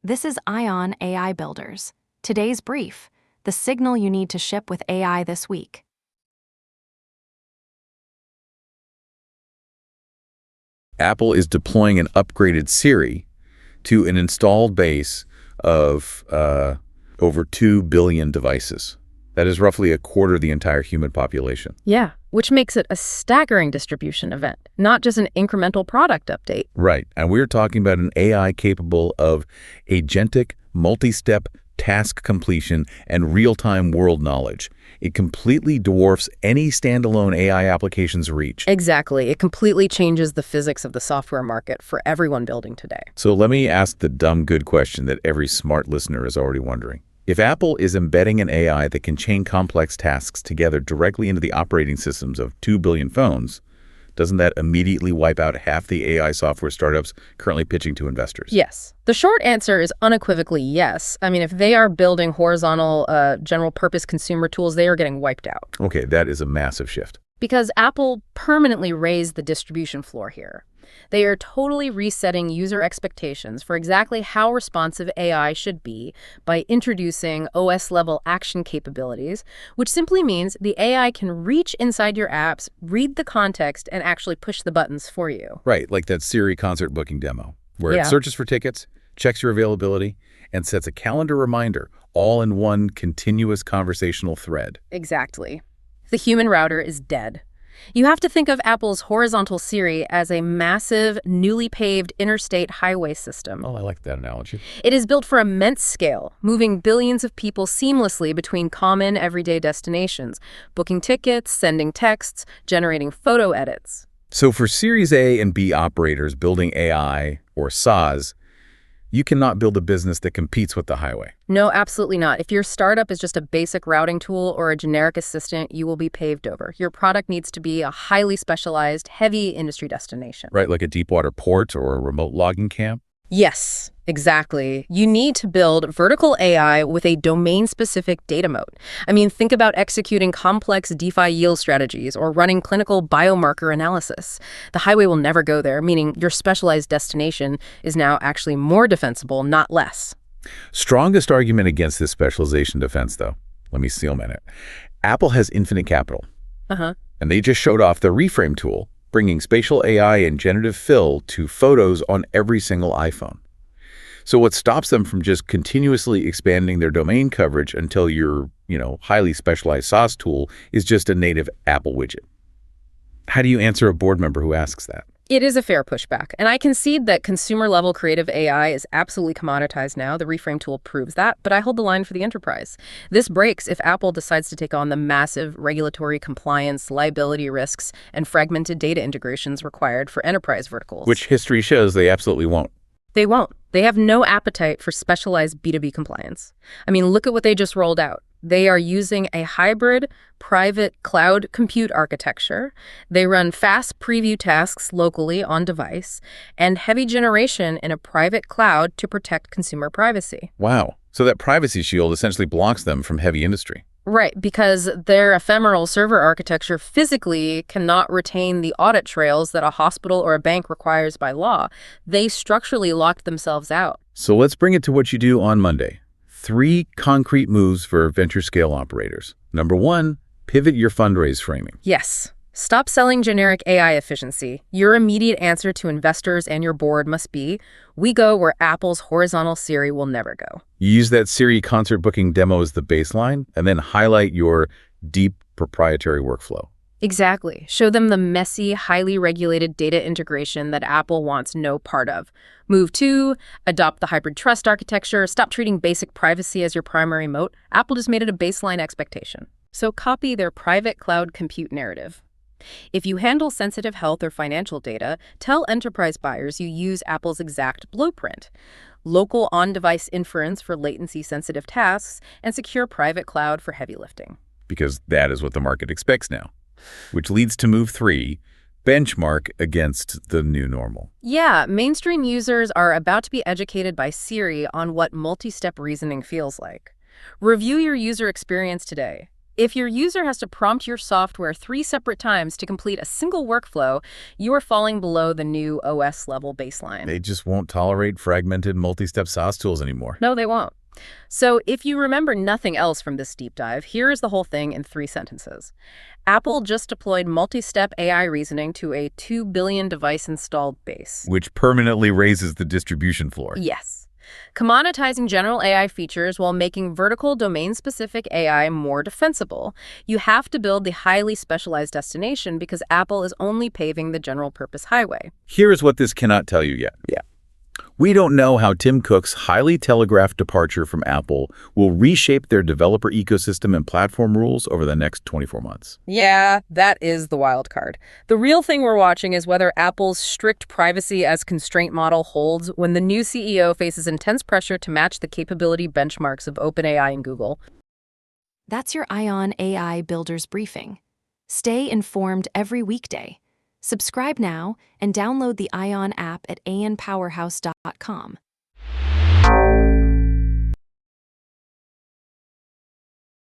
This is AION AI Builders. Today's brief: the signal you need to ship with AI this week. Apple is deploying an upgraded Siri to an installed base of over 2 billion devices. That is roughly a quarter of the entire human population. Yeah, which makes it a staggering distribution event, not just an incremental product update. Right, and we're talking about an AI capable of agentic, multi-step task completion and real-time world knowledge. It completely dwarfs any standalone AI application's reach. Exactly. It completely changes the physics of the software market for everyone building today. So let me ask the dumb good question that every smart listener is already wondering. If Apple is embedding an AI that can chain complex tasks together directly into the operating systems of 2 billion phones, doesn't that immediately wipe out half the AI software startups currently pitching to investors? Yes. The short answer is unequivocally yes. I mean, if they are building horizontal general-purpose consumer tools, they are getting wiped out. Okay, that is a massive shift. Because Apple permanently raised the distribution floor here. They are totally resetting user expectations for exactly how responsive AI should be by introducing OS-level action capabilities, which simply means the AI can reach inside your apps, read the context, and actually push the buttons for you. Right, like that Siri concert booking demo, where it searches for tickets, checks your availability, and sets a calendar reminder, all in one continuous conversational thread. Exactly. The human router is dead. You have to think of Apple's horizontal Siri as a massive, newly paved interstate highway system. Oh, I like that analogy. It is built for immense scale, moving billions of people seamlessly between common, everyday destinations, booking tickets, sending texts, generating photo edits. So for Series A and B operators building AI, or SaaS, you cannot build a business that competes with the highway. No, absolutely not. If your startup is just a basic routing tool or a generic assistant, you will be paved over. Your product needs to be a highly specialized, heavy industry destination. Right, like a deep water port or a remote logging camp? Yes, exactly. You need to build vertical AI with a domain-specific data moat. I mean, think about executing complex DeFi yield strategies or running clinical biomarker analysis. The highway will never go there, meaning your specialized destination is now actually more defensible, not less. Strongest argument against this specialization defense, though, let me steelman it. Apple has infinite capital. And they just showed off the reframe tool, bringing spatial AI and generative fill to photos on every single iPhone. So what stops them from just continuously expanding their domain coverage until your, highly specialized SaaS tool is just a native Apple widget? How do you answer a board member who asks that? It is a fair pushback, and I concede that consumer-level creative AI is absolutely commoditized now. The reframe tool proves that, but I hold the line for the enterprise. This breaks if Apple decides to take on the massive regulatory compliance, liability risks, and fragmented data integrations required for enterprise verticals. Which history shows they absolutely won't. They won't. They have no appetite for specialized B2B compliance. I mean, look at what they just rolled out. They are using a hybrid private cloud compute architecture. They run fast preview tasks locally on device and heavy generation in a private cloud to protect consumer privacy. Wow. So that privacy shield essentially blocks them from heavy industry. Right, because their ephemeral server architecture physically cannot retain the audit trails that a hospital or a bank requires by law. They structurally locked themselves out. So let's bring it to what you do on Monday. 3 concrete moves for venture scale operators. Number 1, pivot your fundraise framing. Yes. Stop selling generic AI efficiency. Your immediate answer to investors and your board must be, we go where Apple's horizontal Siri will never go. You use that Siri concert booking demo as the baseline, and then highlight your deep proprietary workflow. Exactly. Show them the messy, highly regulated data integration that Apple wants no part of. Move 2, adopt the hybrid trust architecture. Stop treating basic privacy as your primary moat. Apple just made it a baseline expectation. So copy their private cloud compute narrative. If you handle sensitive health or financial data, tell enterprise buyers you use Apple's exact blueprint. Local on-device inference for latency-sensitive tasks, and secure private cloud for heavy lifting. Because that is what the market expects now. Which leads to move 3, benchmark against the new normal. Yeah, mainstream users are about to be educated by Siri on what multi-step reasoning feels like. Review your user experience today. If your user has to prompt your software 3 separate times to complete a single workflow, you are falling below the new OS-level baseline. They just won't tolerate fragmented multi-step SaaS tools anymore. No, they won't. So if you remember nothing else from this deep dive, here is the whole thing in 3 sentences. Apple just deployed multi-step AI reasoning to a 2 billion device installed base. Which permanently raises the distribution floor. Yes. Commoditizing general AI features while making vertical domain-specific AI more defensible. You have to build the highly specialized destination because Apple is only paving the general-purpose highway. Here is what this cannot tell you yet. We don't know how Tim Cook's highly telegraphed departure from Apple will reshape their developer ecosystem and platform rules over the next 24 months. Yeah, that is the wild card. The real thing we're watching is whether Apple's strict privacy as constraint model holds when the new CEO faces intense pressure to match the capability benchmarks of OpenAI and Google. That's your AION AI Builders briefing. Stay informed every weekday. Subscribe now and download the AION app at aionpowerhouse.com.